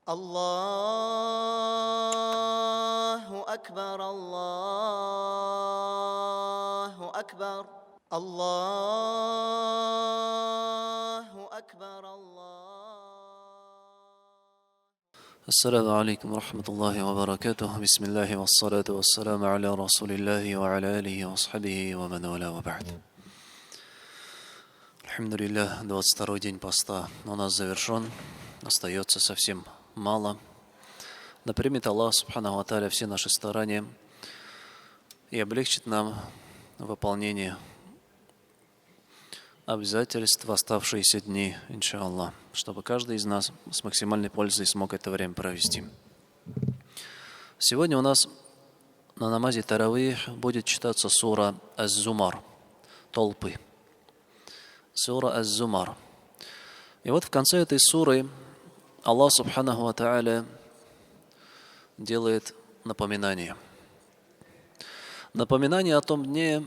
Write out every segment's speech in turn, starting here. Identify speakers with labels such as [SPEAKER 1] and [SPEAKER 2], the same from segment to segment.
[SPEAKER 1] الله أكبر الله أكبر الله أكبر
[SPEAKER 2] السلام عليكم ورحمة الله وبركاته. بسم الله والصلاة والسلام على رسول الله وعلى آله وصحبه ومن والاه وبعد. Альхамдулиллах, 22-й день поста у нас завершен. Остается совсем мало. Да примет Аллах Субханаху ва Тааля все наши старания и облегчит нам выполнение обязательств в оставшиеся дни, иншаллах, чтобы каждый из нас с максимальной пользой смог это время провести. Сегодня у нас на намазе Таравих будет читаться сура Аз-Зумар, толпы. Сура Аз-Зумар. И вот в конце этой суры Аллах Субханаху ва Тааля делает напоминание. Напоминание о том дне,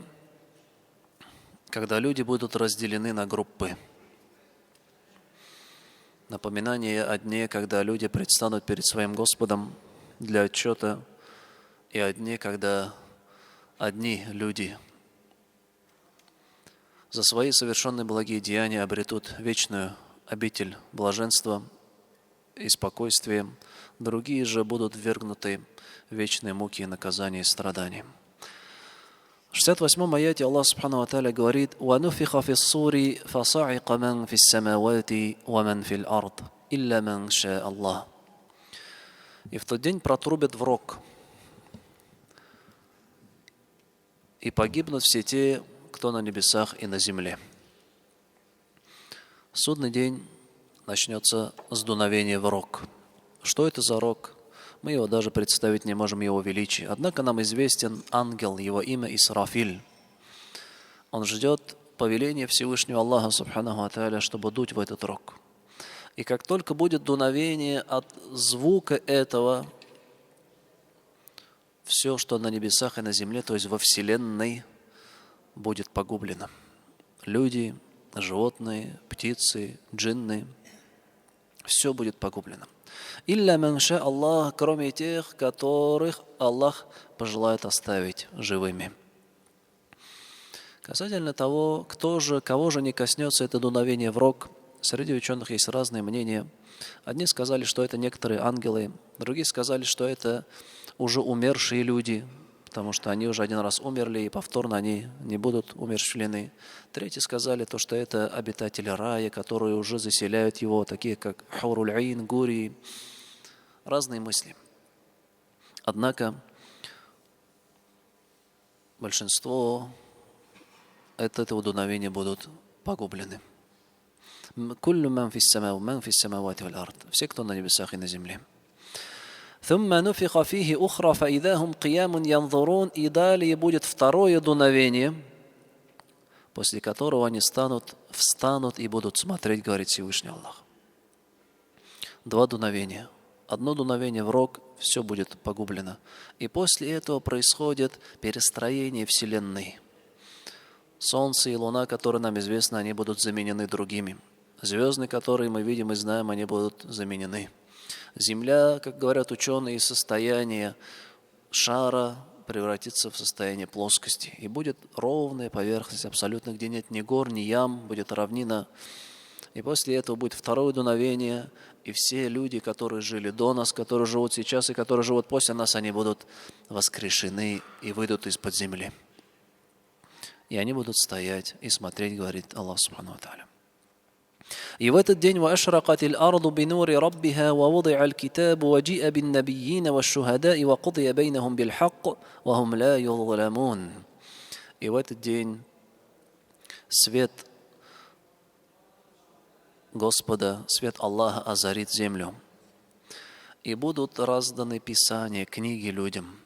[SPEAKER 2] когда люди будут разделены на группы. Напоминание о дне, когда люди предстанут перед своим Господом для отчета, и о дне, когда одни люди за свои совершенные благие деяния обретут вечную обитель блаженства и спокойствия, другие же будут ввергнуты в вечные муки, наказания и страдания. В 68-м аяте Аллах Субхану ва Тааля говорит: «Вануфиха фи ссури фасаика ман фи ссамавати ва ман фи л-ард, илля ман ша Аллах». И в тот день протрубят в рог, и погибнут все те, кто на небесах и на земле. Судный день начнется с дуновения в рог. Что это за рог? Мы его даже представить не можем, его величие. Однако нам известен ангел, его имя Исрафиль. Он ждет повеления Всевышнего Аллаха Субханаху ва Тааля, чтобы дуть в этот рог. И как только будет дуновение от звука этого, все, что на небесах и на земле, то есть во Вселенной, будет погублено. Люди, животные, птицы, джинны, все будет погублено. Илля ман ша Аллах, кроме тех, которых Аллах пожелает оставить живыми. Касательно того, кого же не коснется это дуновение в рог, среди ученых есть разные мнения. Одни сказали, что это некоторые ангелы, другие сказали, что это уже умершие люди, потому что они уже один раз умерли, и повторно они не будут умерщвлены. Третьи сказали, что это обитатели рая, которые уже заселяют его, такие как Хауруль-Айн, Гури. Разные мысли. Однако большинство от этого дуновения будут погублены. Куллю ман фис самавати валь ард. Все, кто на небесах и на земле. ثم نفخ فيه أخرى فإذا هم قيام ينظرون. И далее будет второе дуновение, после которого они встанут и будут смотреть, говорит Всевышний Аллах. Два дуновения. Одно дуновение в рог, все будет погублено. И после этого происходит перестроение Вселенной. Солнце и Луна, которые нам известны, они будут заменены другими. Звезды, которые мы видим и знаем, они будут заменены. Земля, как говорят ученые, из состояния шара превратится в состояние плоскости. И будет ровная поверхность абсолютно, где нет ни гор, ни ям, будет равнина. И после этого будет второе дуновение, и все люди, которые жили до нас, которые живут сейчас и которые живут после нас, они будут воскрешены и выйдут из-под земли. И они будут стоять и смотреть, говорит Аллах Субхану ва Тааля. И в этот день وَأَشْرَقَتِ الْأَرْضُ بِنُورِ رَبِّهَا وَوُضِعَ الْكِتَابُ وَجِيءَ بِالنَّبِيِّينَ وَالشُّهَدَاءِ وَقُضِيَ بَيْنَهُمْ بِالْحَقِّ وَهُمْ لَا يُظْلَمُونَ. И в этот день свет Господа, свет Аллаха озарит землю. И будут разданы писания, книги людям.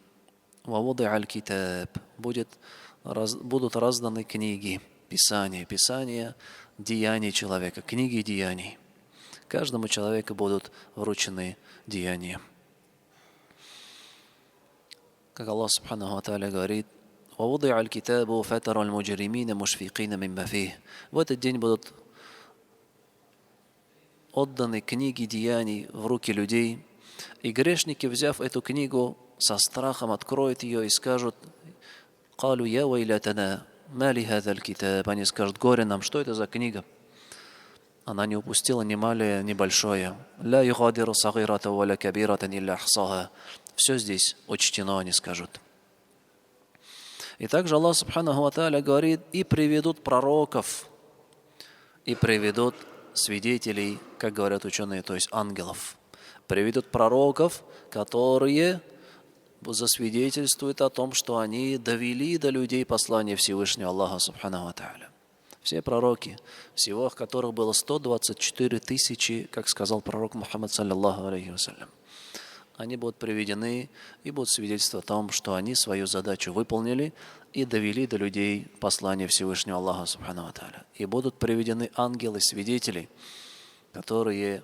[SPEAKER 2] وَوُضِعَ الْكِتَابُ. Будут разданы книги, писания деяний человека, книги деяний. Каждому человеку будут вручены деяния. Как Аллах Субханаху ва Тааля говорит: وَوُضِعَ الْكِتَابُ فَتَرَى الْمُجْرِمِينَ مُشْفِقِينَ مِمَّا فِيهِ. В этот день будут отданы книги деяний в руки людей, и грешники, взяв эту книгу, со страхом откроют ее и скажут: «Калу я вайлятана, ма ли хазаль китаб». Они скажут: горе нам, что это за книга? Она не упустила ни малое, ни большое. «Ла югадиру сагирата ва ла кабирата илля ахсаха». Все здесь учтено, они скажут. И также Аллах Субханаху ва Тааля говорит: и приведут пророков, и приведут свидетелей, как говорят ученые, то есть ангелов. Приведут пророков, которые засвидетельствуют о том, что они довели до людей послание Всевышнего Аллаха Субханаху ва Тааля. Все пророки, всего которых было 124 тысячи, как сказал пророк Мухаммад, саллаллаху алейхи вассалям, они будут приведены и будут свидетельствовать о том, что они свою задачу выполнили и довели до людей послание Всевышнего Аллаха Субханаху ва Тааля. И будут приведены ангелы-свидетели, которые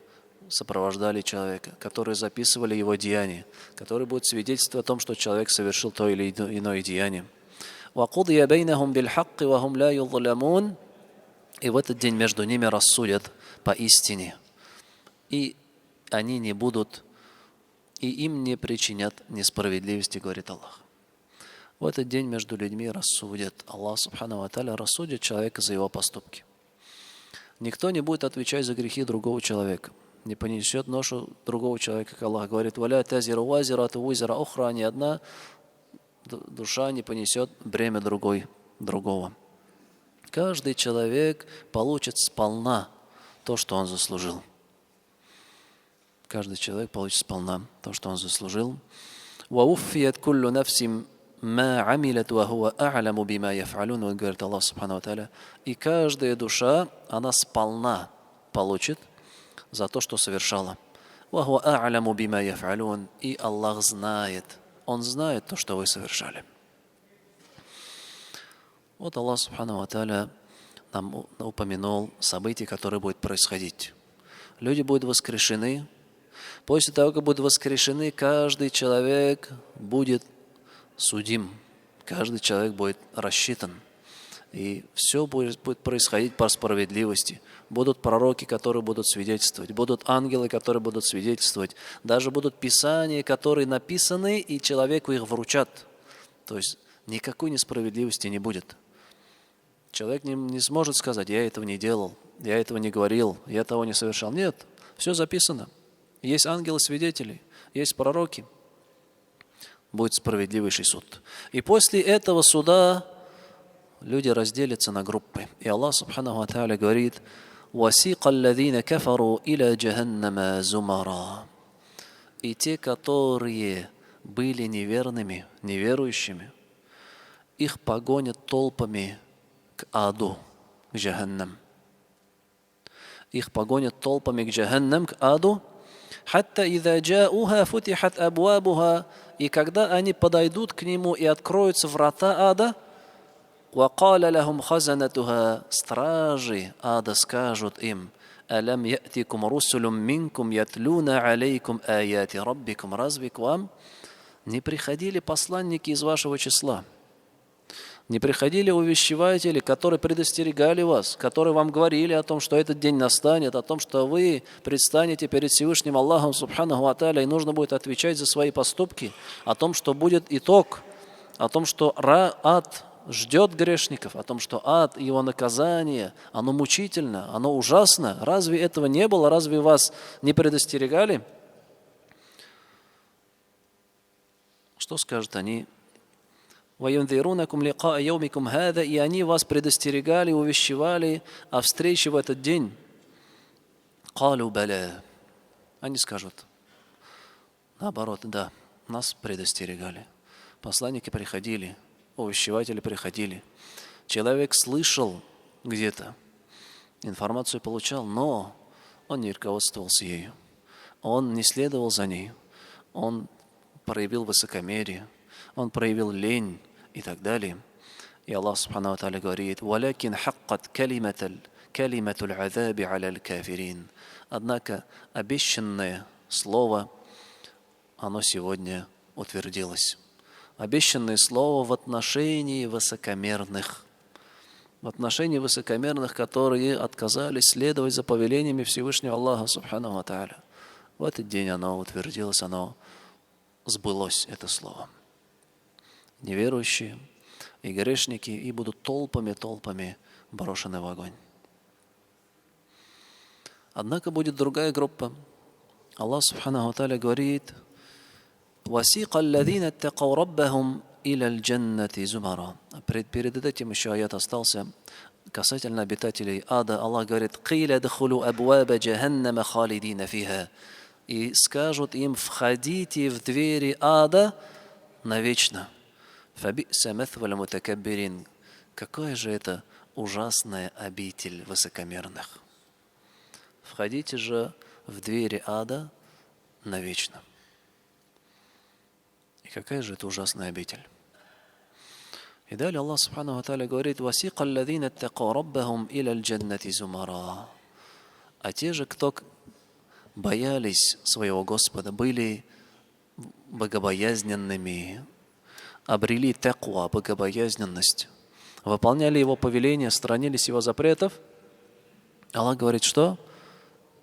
[SPEAKER 2] сопровождали человека, которые записывали его деяния, которые будут свидетельствовать о том, что человек совершил то или иное деяние. وَقُضِيَ بَيْنَهُمْ بِالْحَقِّ وَهُمْ لَا يُظْلَمُونَ. И в этот день между ними рассудят поистине. И они не будут, и им не причинят несправедливости, говорит Аллах. В этот день между людьми рассудят. Аллах Субханаху ва Тааля рассудит человека за его поступки. Никто не будет отвечать за грехи другого человека. Не понесет ношу другого человека, как Аллах говорит: «Валя тазиру вазирату визра ухра». Ни одна душа не понесет бремя другого. Каждый человек получит сполна то, что он заслужил. Каждый человек получит сполна то, что он заслужил. وَوُفِّيَتْ كُلُّ نَفْسٍ مَا عَمِلَتْ وَهُوَ أَعْلَمُ بِمَا يَفْعَلُونَ. Говорит Аллах Субханаху ва Тааля. И каждая душа, она сполна получит за то, что совершала. وَهُوَ أَعْلَمُ بِمَا يَفْعَلُونَ. И Аллах знает. Он знает то, что вы совершали. Вот Аллах Субханаху ва Тааля нам упомянул события, которые будут происходить. Люди будут воскрешены. После того, как будут воскрешены, каждый человек будет судим. Каждый человек будет рассчитан. И все будет происходить по справедливости. Будут пророки, которые будут свидетельствовать. Будут ангелы, которые будут свидетельствовать. Даже будут писания, которые написаны, и человеку их вручат. То есть никакой несправедливости не будет. Человек не сможет сказать: я этого не делал, я этого не говорил, я того не совершал. Нет, все записано. Есть ангелы-свидетели, есть пророки. Будет справедливейший суд. И после этого суда люди разделятся на группы. И Аллах Субханаху ва Тааля говорит: وَسِيقَ الَّذِينَ كَفَرُوا إِلَى جَهَنَّمَ زُمَرًا. И те, которые были неверными, неверующими, их погонят толпами к аду, к Джаханнам. Их погонят толпами к Джаханнам, к аду. حتى إذا جاءوها فتحت أبوابها. И когда они подойдут к нему и откроются врата ада, وقال لهم خزنتها. Стражи ада скажут им: ألم يأتكم رسل منكم يتلون عليكم آيات ربكم. Разве к вам не приходили посланники из вашего числа? Не приходили увещеватели, которые предостерегали вас, которые вам говорили о том, что этот день настанет, о том, что вы предстанете перед Всевышним Аллахом Субханаху ва Тааля, и нужно будет отвечать за свои поступки, о том, что будет итог, о том, что ад ждет грешников, о том, что ад и его наказание, оно мучительно, оно ужасно. Разве этого не было? Разве вас не предостерегали? Что скажут они? وَيُنذِرُونَكُمْ لِقَاءَ يَوْمِكُمْ هَذَا. И они вас предостерегали, увещевали о встрече в этот день. قَالُوا بَلَى. Они скажут: наоборот, да, нас предостерегали. Посланники приходили, увещеватели приходили. Человек слышал где-то, информацию получал, но он не руководствовался ею. Он не следовал за ней. Он проявил высокомерие, он проявил лень и так далее. И Аллах Субханаху ва Тааля говорит: «Валякин хаккат калиматуль азаби аля кафирин». Однако обещанное слово, оно сегодня утвердилось. Обещанное слово в отношении высокомерных. в отношении высокомерных, которые отказались следовать за повелениями Всевышнего Аллаха Субхану ва Тааля. В этот день оно утвердилось, оно сбылось, это слово. Неверующие и грешники и будут толпами брошены в огонь. Однако будет другая группа. Аллах Субхану ва Тааля говорит: «Васиqa алладзина аттақау раббахум иля аль-джаннати зумара». Перед этим еще аят остался касательно обитателей ада. Аллах говорит: «Қиля дхулу абваба джаханнама халидина фиха». И скажут им: входите в двери ада навечно. «Фаби'са маthвал мутакаббирин». Какая же это ужасная обитель высокомерных. Входите же в двери ада навечно. И какая же это ужасная обитель. И далее Аллах Субхану ва Тааля говорит: «Васиqa алладзина аттақау раббахум иля аль-джаннати зумара». А те же, кто боялись своего Господа, были богобоязненными, обрели таква, богобоязненность, выполняли Его повеления, сторонились Его запретов. Аллах говорит, что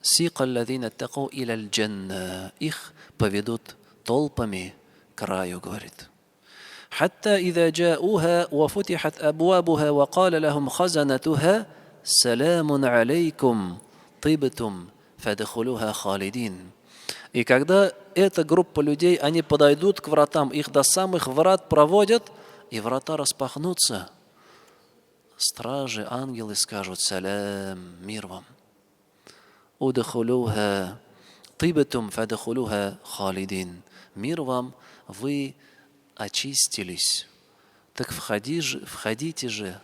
[SPEAKER 2] «Сиqa алладзина аттақау иля аль-джанна». Их поведут толпами к раю, говорит. «Хатта иза джа'уха ва футихат абвабуха ва каля лахум хазанатуха саламун алейкум тибтум фадхулуха халидин». И когда эта группа людей, они подойдут к вратам, их до самых врат проводят, и врата распахнутся, стражи, ангелы скажут: «Салям, мир вам». «Удхулуха тибтум фадхулуха халидин». Мир вам, вы очистились, так входите же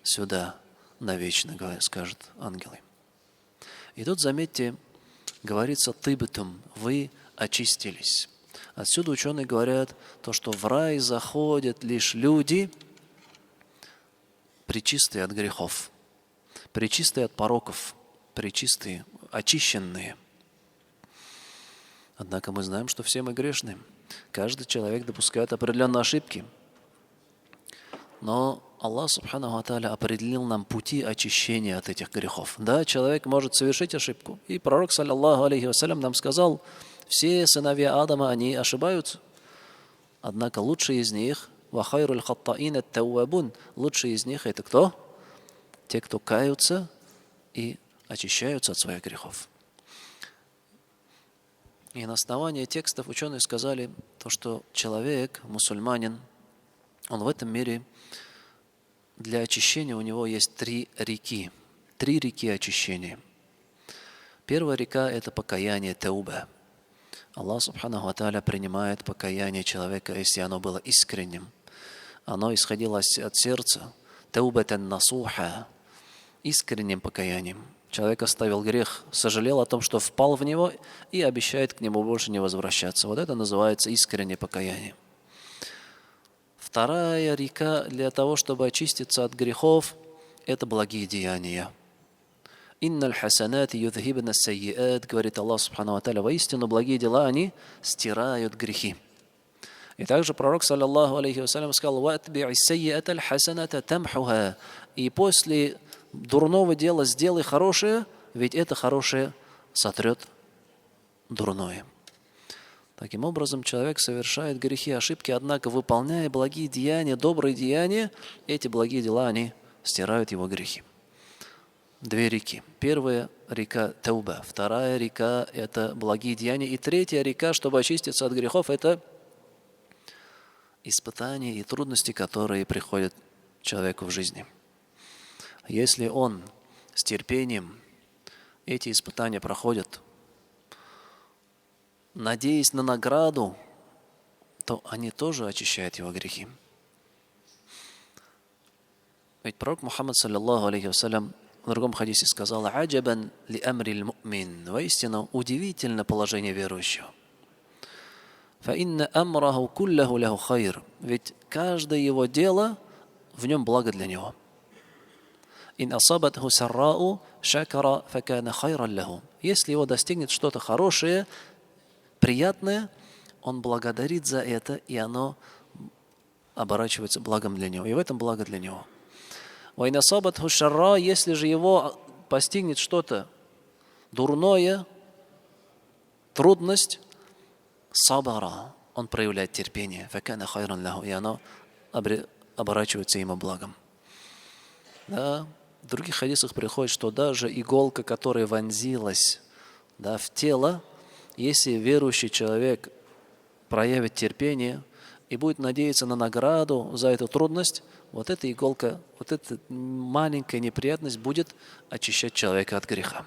[SPEAKER 2] сюда навечно, скажут ангелы. И тут, заметьте, говорится «тибтум», вы очистились. Отсюда ученые говорят, то, что в рай заходят лишь люди, пречистые от грехов, пречистые от пороков, пречистые, очищенные. Однако мы знаем, что все мы грешны. Каждый человек допускает определенные ошибки. Но Аллах Субхану ва Тааля определил нам пути очищения от этих грехов. Да, человек может совершить ошибку. И пророк, саллаллаху алейхи вассалям, нам сказал: все сыновья Адама, они ошибаются. Однако лучший из них, вахайруль хаттаин ат-тауабун, лучший из них это кто? Те, кто каются и очищаются от своих грехов. И на основании текстов ученые сказали, то, что человек, мусульманин, он в этом мире, для очищения у него есть три реки очищения. Первая река – это покаяние, тауба. Аллах Субхану ва Тааля принимает покаяние человека, если оно было искренним. Оно исходило от сердца. Таубатан насуха, искренним покаянием. Человек оставил грех, сожалел о том, что впал в него, и обещает к нему больше не возвращаться. Вот это называется искреннее покаяние. Вторая река для того, чтобы очиститься от грехов, это благие деяния. «Инналь хасанат юдхибна сайиат», говорит Аллах Субхану ва Тааля, воистину благие дела, они стирают грехи. И также пророк, саллаллаху алейхи вассалям, сказал: «Ватби'и сайиат аль-хасаната тамхуха». И после дурного дела сделай хорошее, ведь это хорошее сотрет дурное. Таким образом, человек совершает грехи, ошибки, однако, выполняя благие деяния, добрые деяния, эти благие дела, они стирают его грехи. Две реки. Первая река – тауба. Вторая река – это благие деяния. И третья река, чтобы очиститься от грехов, это испытания и трудности, которые приходят человеку в жизни. Если он с терпением эти испытания проходит, надеясь на награду, то они тоже очищают его грехи. Ведь пророк Мухаммад, саллаллаху алейхи вассалям, в другом хадисе сказал: «Аджабан ли амрил му'мин». Воистину, удивительно положение верующего. «Фаинна амраху куллаху лаху хайр». Ведь каждое его дело, в нем благо для него. «Ин асабатху саррау шакара факана хайран лаху». Если его достигнет что-то хорошее, приятное, он благодарит за это, и оно оборачивается благом для него. И в этом благо для него. «Ва ин асабатху шарра», если же его постигнет что-то дурное, трудность, сабара, он проявляет терпение, факана хайран лаху, и оно оборачивается ему благом. Да, в других хадисах приходит, что даже иголка, которая вонзилась, да, в тело, если верующий человек проявит терпение и будет надеяться на награду за эту трудность, вот эта иголка, вот эта маленькая неприятность будет очищать человека от греха.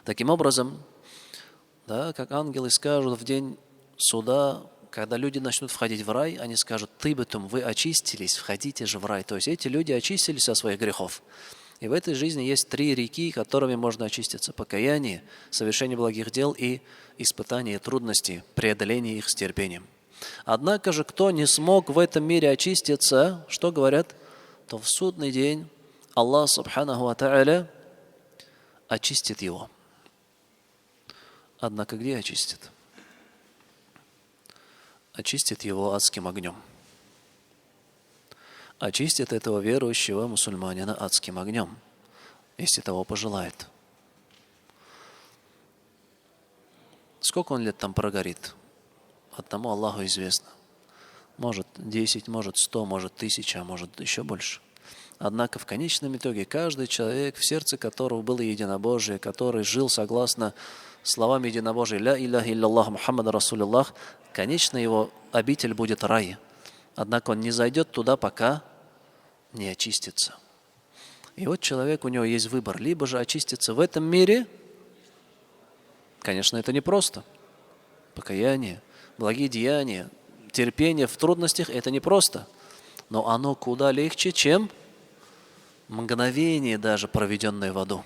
[SPEAKER 2] Таким образом, да, как ангелы скажут в день суда, когда люди начнут входить в рай, они скажут: «Тыбатум, вы очистились, входите же в рай». То есть эти люди очистились от своих грехов. И в этой жизни есть 3 реки, которыми можно очиститься: покаяние, совершение благих дел и испытание трудностей, преодоление их с терпением. Однако же, кто не смог в этом мире очиститься, что говорят, то в судный день Аллах Субханаху ва Тааля очистит его. Однако где очистит? Очистит его адским огнем. Очистит этого верующего мусульманина адским огнем, если того пожелает. Сколько он лет там прогорит? Одному Аллаху известно. Может 10, может 100, может 1000, а может еще больше. Однако в конечном итоге каждый человек, в сердце которого было единобожие, который жил согласно словам единобожия «Ля илляха илляллах Мухаммад Расулиллах», конечно, его обитель будет рай. Однако он не зайдет туда, пока не очистится. И вот человек, у него есть выбор: либо же очиститься в этом мире. Конечно, это непросто. Покаяние, благие деяния, терпение в трудностях — это непросто. Но оно куда легче, чем мгновение даже, проведенное в аду.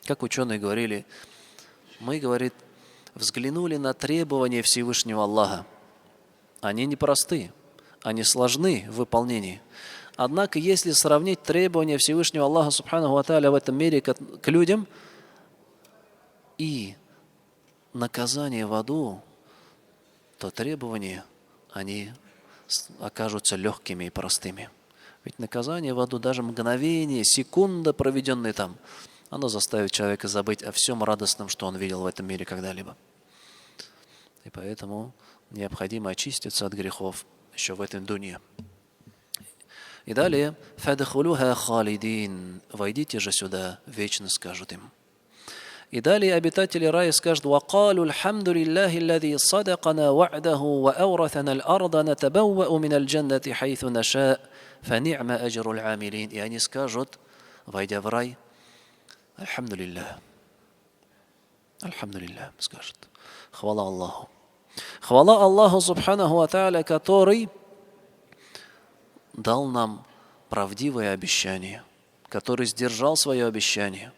[SPEAKER 2] Как ученые говорили, мы, говорит, взглянули на требования Всевышнего Аллаха. Они непросты, они сложны в выполнении. Однако, если сравнить требования Всевышнего Аллаха Субханаху ва Тааля в этом мире к людям и наказание в аду, то требования, они окажутся легкими и простыми. Ведь наказание в аду, даже мгновение, секунда, проведенная там, оно заставит человека забыть о всем радостном, что он видел в этом мире когда-либо. И поэтому необходимо очиститься от грехов еще в этом дуне. И далее, «Фадхулуха халидин», «Войдите же сюда», вечно скажут им. И далее обитатели рая скажут: «Вакалу алхамдулиллахи аллади садакана ва'даху ва ауратана аль-арда натабауау мин аль-джаннати хайθу наша, фани'ма аджру аль-амилин». И они скажут, войдя в рай: «Альхамдулиллах». «Альхамдулиллах», скажут. Хвала Аллаху. Хвала Аллаху Субханаху ва Тааля, который дал нам правдивое обещание, который сдержал свое обещание.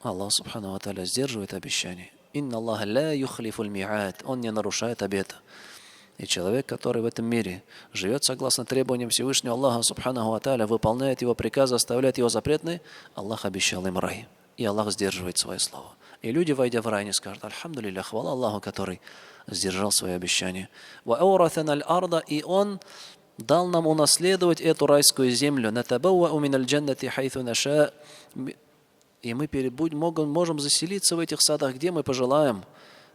[SPEAKER 2] Аллах Субханаху ва Тааля сдерживает обещание. Инна Аллаха ля юхлифуль ми'ад. Он не нарушает обета. И человек, который в этом мире живет согласно требованиям Всевышнего Аллаха Субханаху ва Тааля, выполняет его приказы, оставляет его запретные, Аллах обещал им рай. И Аллах сдерживает свое слово. И люди, войдя в рай, не скажут: «Альхамдулиллах, хвала Аллаху, который сдержал свое обещание». «Ва ауратана аль-арда», и Он дал нам унаследовать эту райскую землю. «Натабауау мин аль-джаннати хайθу наша». И мы можем заселиться в этих садах, где мы пожелаем.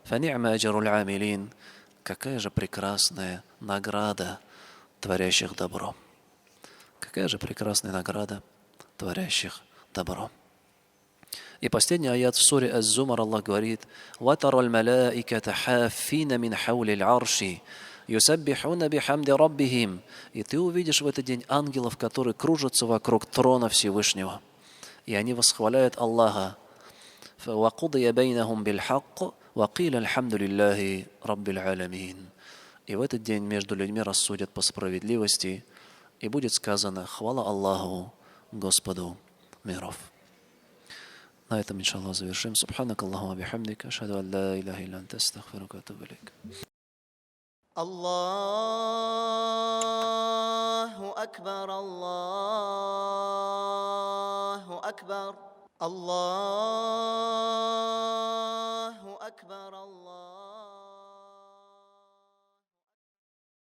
[SPEAKER 2] «Фани'ма аджру аль-амилин». Какая же прекрасная награда творящих добро. Какая же прекрасная награда творящих добро. И последний аят в суре Аз-Зумар, Аллах говорит: «Ватара аль-малаиката хаффина мин хаули аль-арши, юсаббихуна бихамди раббихим». И ты увидишь в этот день ангелов, которые кружатся вокруг трона Всевышнего. И они восхваляют Аллаха. «Вакудия бейнахум бильхакк, вакиля альхамдулиллахи раббил аламин». И в этот день между людьми рассудят по справедливости, и будет сказано: «Хвала Аллаху, Господу миров». На этом, иншаллах, завершим. Субханак Аллаху бихамдика, ашхаду ан ла илляха илля анта, астагфирука ва атубу илейк.
[SPEAKER 1] Аллаху акбар, Аллаху акбар, Аллаху акбар, Аллаху